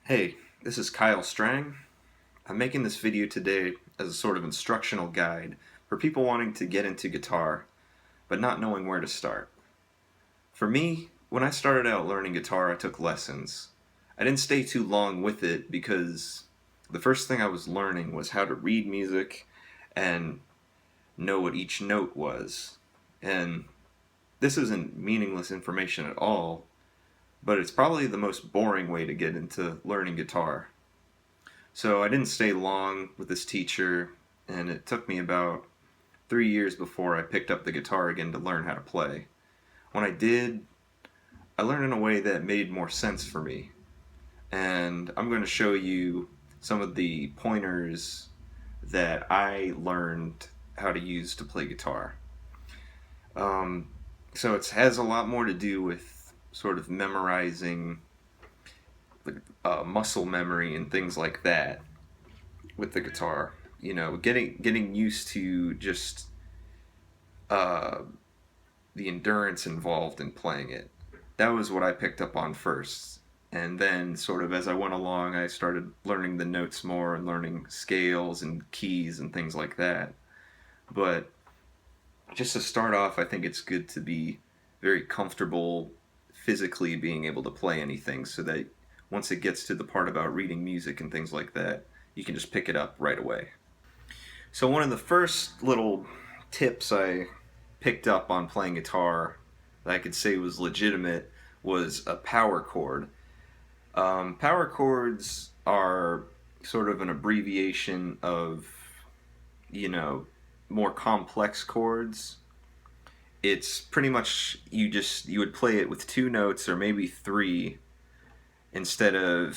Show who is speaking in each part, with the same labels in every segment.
Speaker 1: Hey, this is Kyle Strang. I'm making this video today as a sort of instructional guide for people wanting to get into guitar, but not knowing where to start. For me, when I started out learning guitar, I took lessons. I didn't stay too long with it because the first thing I was learning was how to read music and know what each note was. And this isn't meaningless information at all, but it's probably the most boring way to get into learning guitar. So I didn't stay long with this teacher, and it took me about 3 years before I picked up the guitar again to learn how to play. When I did, I learned in a way that made more sense for me, and I'm going to show you some of the pointers that I learned how to use to play guitar. Um, so it has a lot more to do with sort of memorizing, muscle memory and things like that with the guitar. You know, getting used to just uh, the endurance involved in playing it. That was what I picked up on first. And then, sort of as I went along, I started learning the notes more and learning scales and keys and things like that. But just to start off, I think it's good to be very comfortable physically being able to play anything so that once it gets to the part about reading music and things like that, you can just pick it up right away. So one of the first little tips I picked up on playing guitar that I could say was legitimate was a power chord. Power chords are sort of an abbreviation of, you know, more complex chords. It's pretty much you would play it with two notes or maybe three instead of,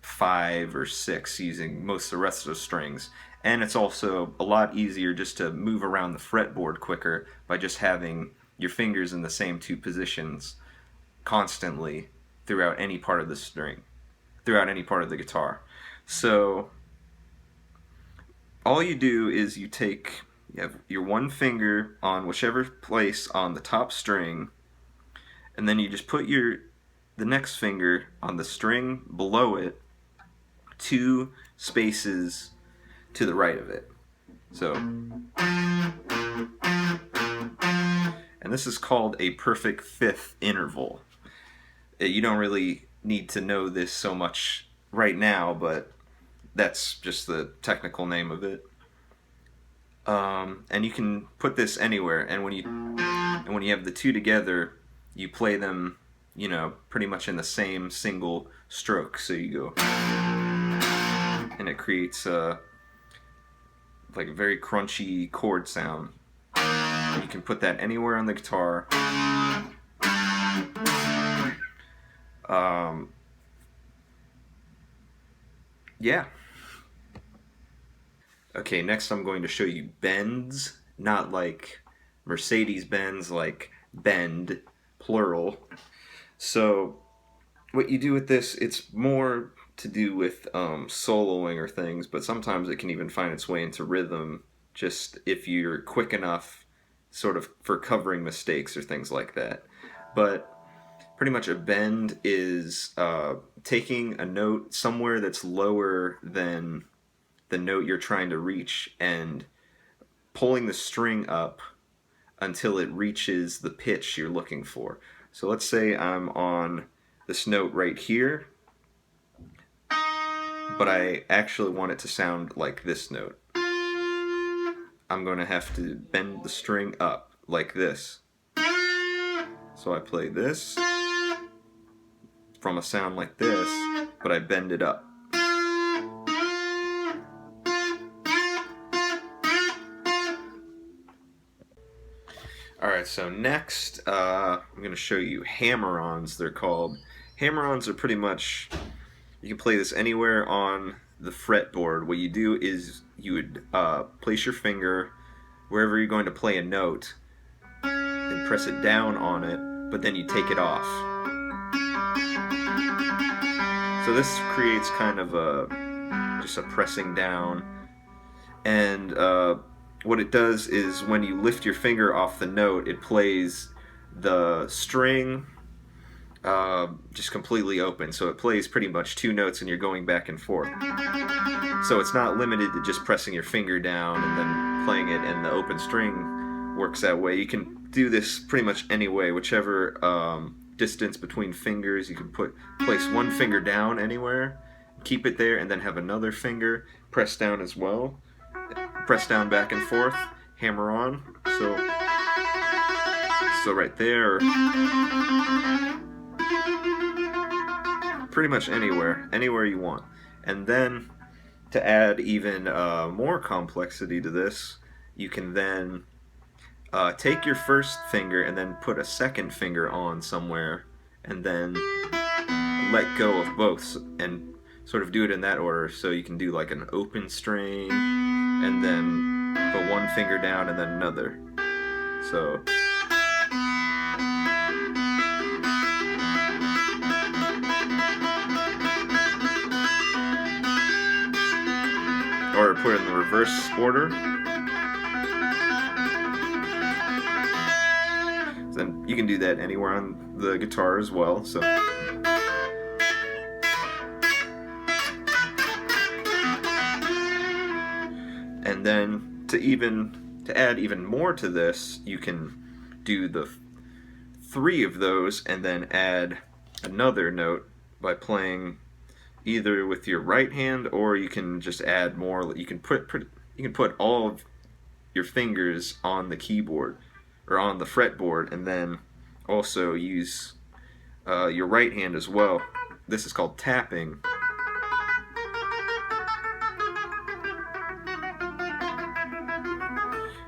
Speaker 1: five or six using most of the rest of the strings. And it's also a lot easier just to move around the fretboard quicker by just having your fingers in the same two positions constantly throughout any part of the string, throughout any part of the guitar. So all you do is you have your one finger on whichever place on the top string, and then you just put the next finger on the string below it, two spaces to the right of it. So, and this is called a perfect fifth interval. You don't really need to know this so much right now, but that's just the technical name of it. And you can put this anywhere, and when you have the two together, you play them, pretty much in the same single stroke. So you go, and it creates like a very crunchy chord sound. And you can put that anywhere on the guitar. Yeah. Okay, next I'm going to show you bends, not like Mercedes Benz, like bend, plural. So what you do with this, it's more to do with soloing or things, but sometimes it can even find its way into rhythm, just if you're quick enough, sort of for covering mistakes or things like that. But pretty much a bend is taking a note somewhere that's lower than the note you're trying to reach and pulling the string up until it reaches the pitch you're looking for. So let's say I'm on this note right here, but I actually want it to sound like this note. I'm going to have to bend the string up like this. So I play this from a sound like this, but I bend it up. Alright, so next I'm going to show you hammer-ons, they're called. Hammer-ons are pretty much, you can play this anywhere on the fretboard. What you do is you would place your finger wherever you're going to play a note and press it down on it, but then you take it off. So this creates kind of just a pressing down, and what it does is when you lift your finger off the note, it plays the string just completely open, so it plays pretty much two notes and you're going back and forth. So it's not limited to just pressing your finger down and then playing it, and the open string works that way. You can do this pretty much any way, whichever distance between fingers. You can place one finger down anywhere, keep it there, and then have another finger press down as well. Press down back and forth, hammer on. So right there, pretty much anywhere you want. And then to add even more complexity to this, you can then take your first finger and then put a second finger on somewhere, and then let go of both, and sort of do it in that order. So you can do like an open string, and then put one finger down and then another. So. Or put it in the reverse order. Then you can do that anywhere on the guitar as well. So. And then to add even more to this, you can do the 3 of those and then add another note by playing either with your right hand, or you can just add more. You can put all of your fingers on the keyboard or on the fretboard, and then also use your right hand as well. This is called tapping.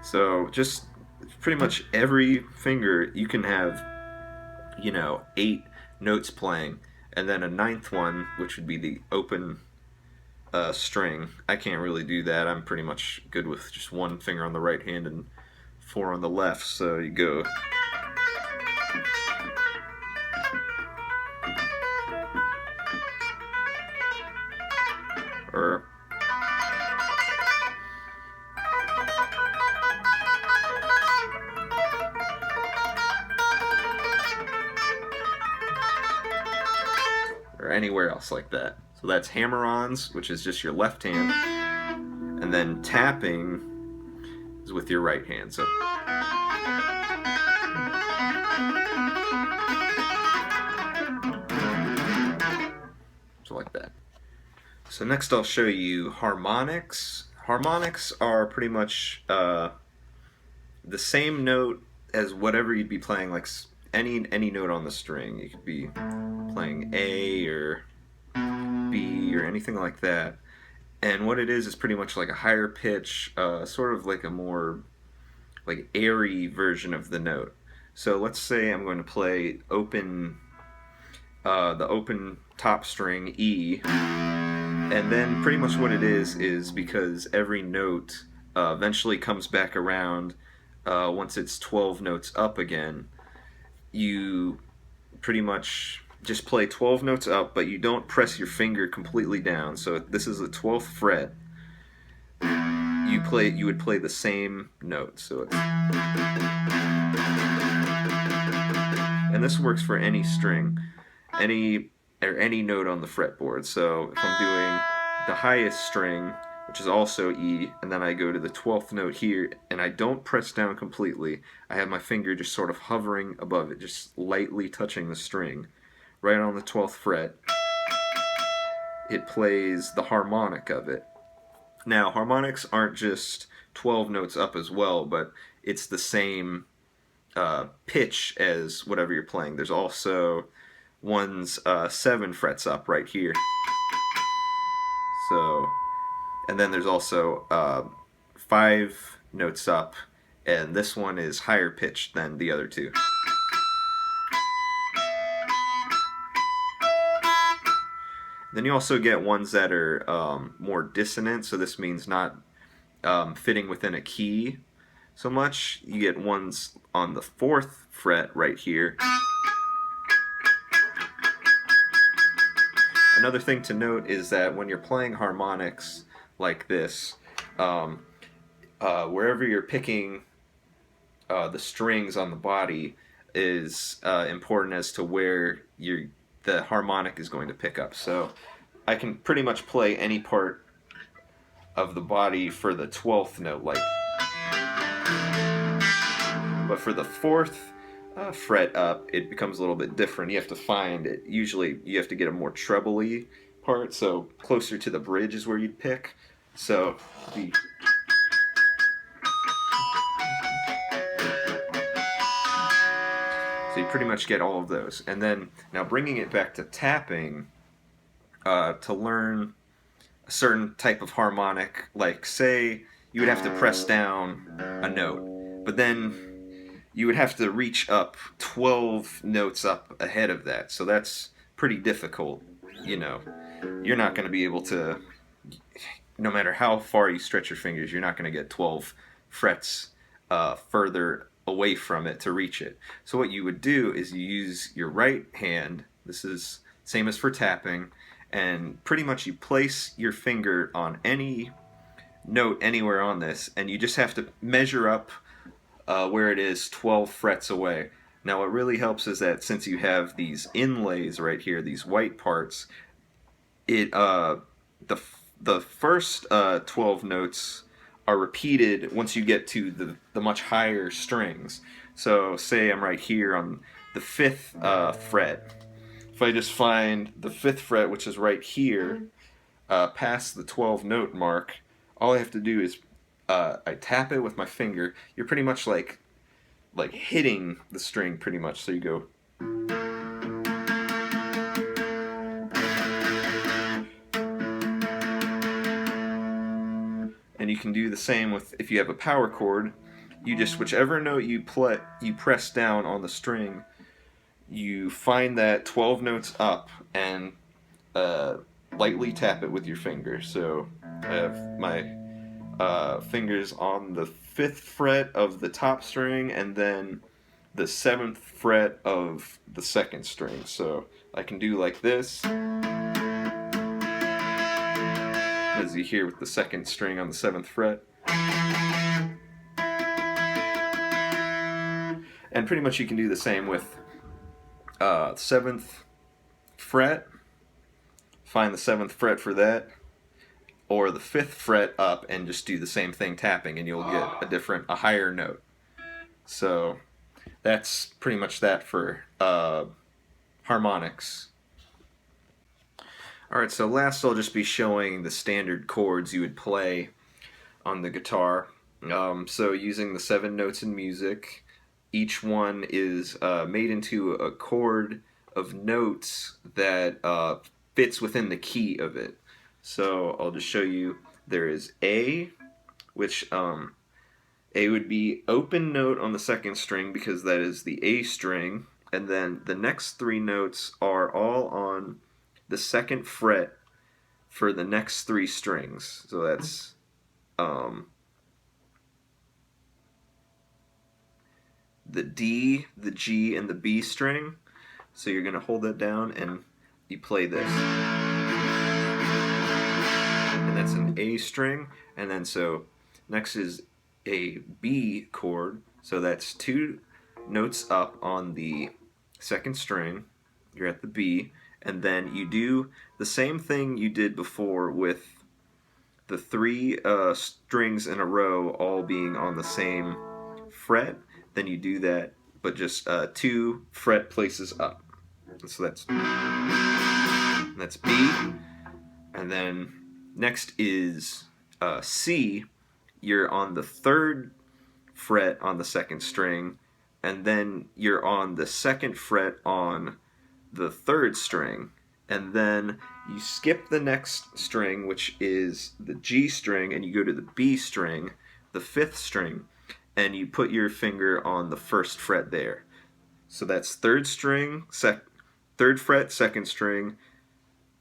Speaker 1: So just pretty much every finger you can have, 8 notes playing, and then a 9th one, which would be the open string. I can't really do that. I'm pretty much good with just one finger on the right hand and 4 on the left. So you go. Or anywhere else like that. So that's hammer-ons, which is just your left hand, and then tapping is with your right hand. So like that. So next I'll show you harmonics. Harmonics are pretty much the same note as whatever you'd be playing, like any note on the string. You could be playing A or B or anything like that. And what it is pretty much like a higher pitch, sort of like a more like airy version of the note. So let's say I'm going to play open, the open top string E, and then pretty much what it is because every note eventually comes back around once it's 12 notes up again. You pretty much just play 12 notes up, but you don't press your finger completely down. So this is the 12th fret. You would play the same note. So it's, and this works for any string, any note on the fretboard. So if I'm doing the highest string, which is also E, and then I go to the 12th note here, and I don't press down completely. I have my finger just sort of hovering above it, just lightly touching the string, right on the 12th fret. It plays the harmonic of it. Now, harmonics aren't just 12 notes up as well, but it's the same pitch as whatever you're playing. There's also one's 7 frets up right here. So, and then there's also 5 notes up, and this one is higher pitched than the other two. Then you also get ones that are more dissonant, so this means not fitting within a key so much. You get ones on the 4th fret right here. Another thing to note is that when you're playing harmonics like this, wherever you're picking the strings on the body is important as to where the harmonic is going to pick up. So I can pretty much play any part of the body for the 12th note, like, but for the 4th fret up, it becomes a little bit different. You have to find it. Usually, you have to get a more trebly part, so closer to the bridge is where you'd pick. So the So you pretty much get all of those. And then, now bringing it back to tapping, to learn a certain type of harmonic, like say you would have to press down a note, but then you would have to reach up 12 notes up ahead of that. So that's pretty difficult, you know. You're not going to be able to, no matter how far you stretch your fingers, you're not going to get 12 frets further away from it to reach it. So what you would do is you use your right hand, this is same as for tapping, and pretty much you place your finger on any note anywhere on this, and you just have to measure up where it is 12 frets away. Now what really helps is that since you have these inlays right here, these white parts, it the first 12 notes are repeated once you get to the much higher strings. So say I'm right here on the 5th fret. If I just find the 5th fret, which is right here, past the 12 note mark, all I have to do is I tap it with my finger. You're pretty much like hitting the string pretty much. So you go. And you can do the same with, if you have a power chord, you just, whichever note you press down on the string, you find that 12 notes up and lightly tap it with your finger. So I have my fingers on the 5th fret of the top string and then the 7th fret of the 2nd string. So I can do like this, as you hear with the 2nd string on the 7th fret. And pretty much you can do the same with 7th fret, find the 7th fret for that, or the 5th fret up and just do the same thing tapping, and you'll get a higher note. So that's pretty much that for harmonics. Alright, so last I'll just be showing the standard chords you would play on the guitar. So using the 7 notes in music, each one is made into a chord of notes that fits within the key of it. So I'll just show you. There is A, which A would be open note on the 2nd string because that is the A string, and then the next 3 notes are all on the 2nd fret for the next 3 strings. So that's the D, the G, and the B string. So you're going to hold that down and you play this. And that's an A string. And then so next is a B chord. So that's 2 notes up on the 2nd string. You're at the B. And then you do the same thing you did before with the 3 strings in a row all being on the same fret. Then you do that, but just 2 fret places up. So that's B. And then next is C. You're on the 3rd fret on the 2nd string, and then you're on the 2nd fret on the 3rd string, and then you skip the next string, which is the G string, and you go to the B string, the 5th string, and you put your finger on the 1st fret there. So that's 3rd string, 3rd fret, 2nd string,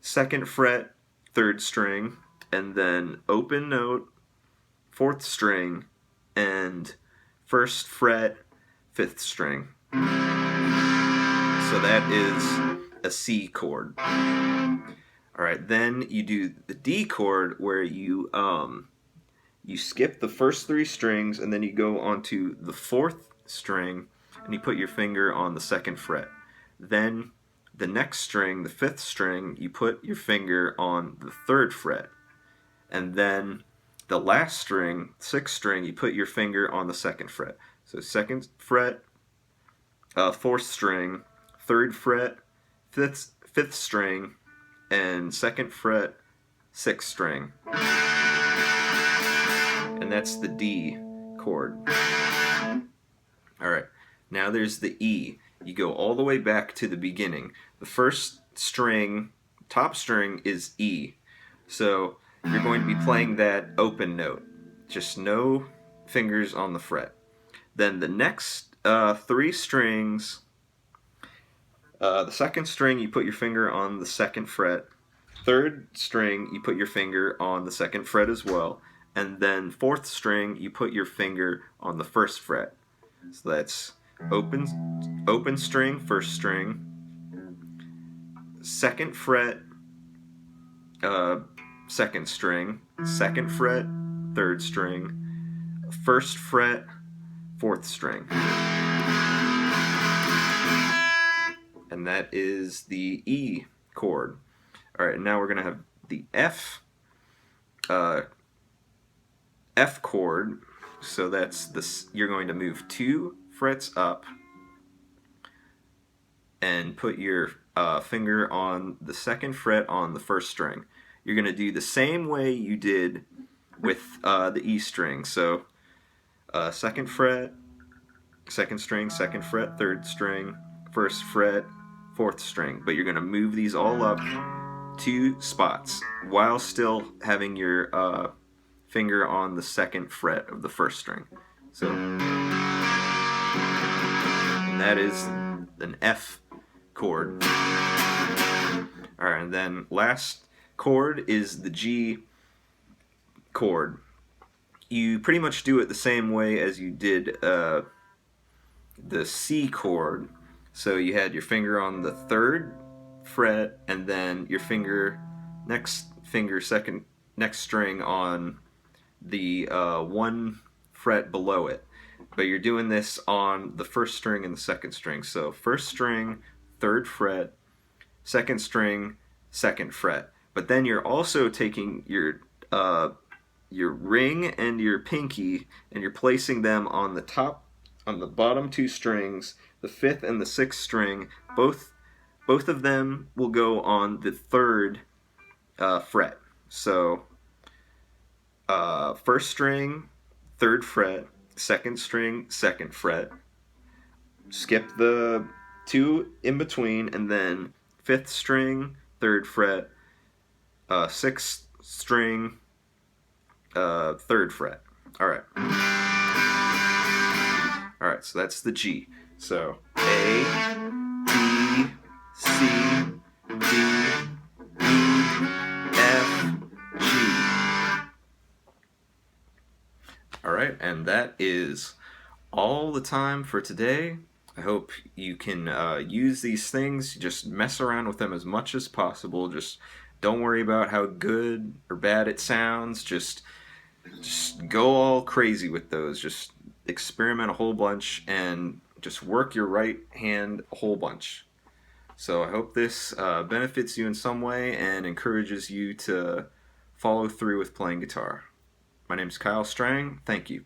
Speaker 1: 2nd fret, 3rd string, and then open note, 4th string, and 1st fret, 5th string. So that is a C chord. Alright, then you do the D chord where you skip the first 3 strings and then you go onto the 4th string and you put your finger on the 2nd fret. Then the next string, the 5th string, you put your finger on the 3rd fret. And then the last string, 6th string, you put your finger on the 2nd fret. So 2nd fret, 4th string, 3rd fret, 5th string, and 2nd fret, 6th string. And that's the D chord. Alright, now there's the E. You go all the way back to the beginning. The first string, top string, is E. So you're going to be playing that open note. Just no fingers on the fret. Then the next 3 strings, the 2nd string, you put your finger on the 2nd fret. 3rd string, you put your finger on the 2nd fret as well. And then 4th string, you put your finger on the 1st fret. So that's open string, 1st string, 2nd fret, 2nd string, 2nd fret, 3rd string, 1st fret, 4th string. And that is the E chord. Alright, now we're going to have the F chord. So that's this. You're going to move 2 frets up and put your finger on the 2nd fret on the 1st string. You're going to do the same way you did with the E string. So 2nd fret, 2nd string, 2nd fret, 3rd string, 1st fret, 4th string. But you're going to move these all up 2 spots while still having your finger on the 2nd fret of the 1st string. So, and that is an F chord. Alright, and then last chord is the G chord. You pretty much do it the same way as you did the C chord. So you had your finger on the 3rd fret, and then your next string on the 1 fret below it. But you're doing this on the 1st string and the 2nd string. So 1st string, 3rd fret, 2nd string, 2nd fret. But then you're also taking your ring and your pinky, and you're placing them on the bottom 2 strings, the 5th and the 6th string. Both of them will go on the 3rd fret. So 1st string, 3rd fret, 2nd string, 2nd fret. Skip the 2 in between, and then 5th string, 3rd fret, 6th string, 3rd fret. Alright. Alright, so that's the G. So A, B, C, D, E, F, G. Alright, and that is all the time for today. I hope you can use these things. Just mess around with them as much as possible. Just don't worry about how good or bad it sounds. Just go all crazy with those. Just experiment a whole bunch and just work your right hand a whole bunch. So I hope this benefits you in some way and encourages you to follow through with playing guitar. My name is Kyle Strang. Thank you.